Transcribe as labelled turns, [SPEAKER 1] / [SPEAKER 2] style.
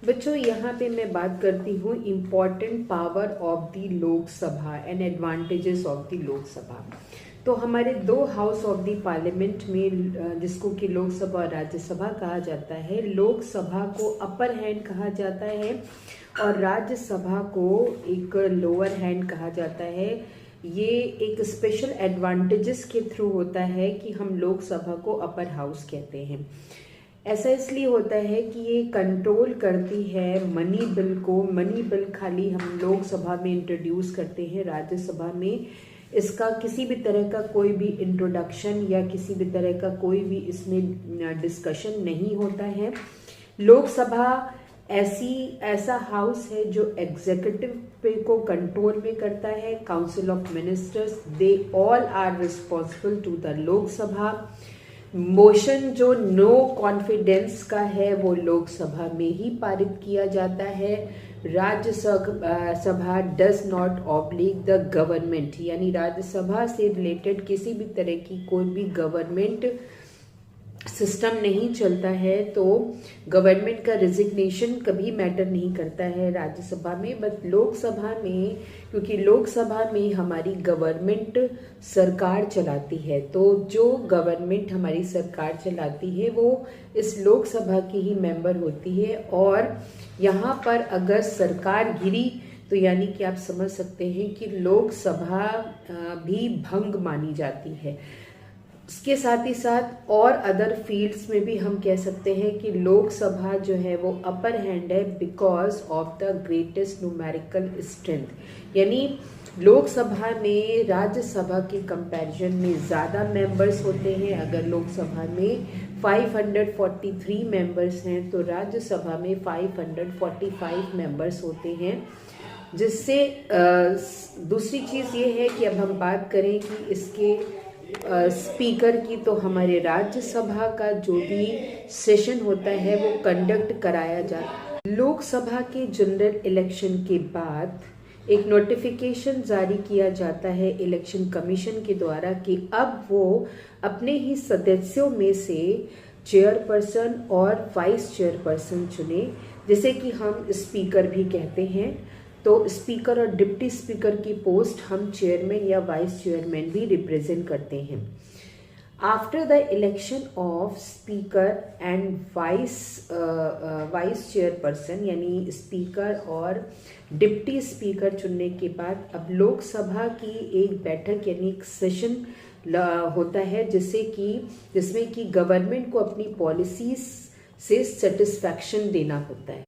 [SPEAKER 1] बच्चों, यहाँ पे मैं बात करती हूँ important power of the Lok Sabha and advantages of the Lok Sabha. तो हमारे दो हाउस ऑफ द पार्लियामेंट में, जिसको कि लोकसभा और राज्यसभा कहा जाता है, लोकसभा को अपर हैंड कहा जाता है और राज्यसभा को एक लोअर हैंड कहा जाता है। ये एक स्पेशल एडवांटेजेस के थ्रू होता है कि हम लोकसभा को अपर हाउस कहते हैं। ऐसा इसलिए होता है कि ये कंट्रोल करती है मनी बिल को। मनी बिल खाली हम लोकसभा में इंट्रोड्यूस करते हैं, राज्यसभा में इसका किसी भी तरह का कोई भी इंट्रोडक्शन या किसी भी तरह का कोई भी इसमें डिस्कशन नहीं होता है। लोकसभा ऐसा हाउस है जो एग्जीक्यूटिव पे को कंट्रोल में करता है। Council of ministers, they all are responsible to the Lok Sabha. Motion जो नो कॉन्फिडेंस का है वो लोकसभा में ही पारित किया जाता है। Rajya Sabha does not oblique the government, यानी राज्यसभा से रिलेटेड किसी भी तरह की कोई भी गवर्नमेंट सिस्टम नहीं चलता है। तो गवर्नमेंट का रिजिग्नेशन कभी मैटर नहीं करता है राज्यसभा में। बट लोकसभा में, क्योंकि लोकसभा में हमारी गवर्नमेंट सरकार चलाती है, तो जो गवर्नमेंट हमारी सरकार चलाती है वो इस लोकसभा की ही मेंबर होती है। और यहाँ पर अगर सरकार गिरी तो यानी कि आप समझ सकते हैं कि लोकसभा भी भंग मानी जाती है। इसके साथ ही साथ और अदर फील्ड्स में भी हम कह सकते हैं कि लोकसभा जो है वो अपर हैंड है because of the greatest numerical strength. यानी लोकसभा में राज्यसभा के कंपैरिजन में ज़्यादा मेंबर्स होते हैं। अगर लोकसभा में 543 मेंबर्स हैं तो राज्यसभा में 545 मेंबर्स होते हैं। जिससे दूसरी चीज़ ये है कि अब हम बात करें कि इसके स्पीकर की, तो हमारे राज्यसभा का जो भी सेशन होता है वो कंडक्ट कराया जाता है। लोकसभा के जनरल इलेक्शन के बाद एक नोटिफिकेशन जारी किया जाता है इलेक्शन कमीशन के द्वारा कि अब वो अपने ही सदस्यों में से चेयरपर्सन और वाइस चेयरपर्सन चुने, जिसे कि हम स्पीकर भी कहते हैं। तो स्पीकर और डिप्टी स्पीकर की पोस्ट हम चेयरमैन या वाइस चेयरमैन भी रिप्रेजेंट करते हैं। After the election of speaker and vice chairperson, यानी स्पीकर और डिप्टी स्पीकर चुनने के बाद अब लोकसभा की एक बैठक यानी एक सेशन होता है जिसमें कि गवर्नमेंट को अपनी पॉलिसीज से सेटिस्फैक्शन देना होता है।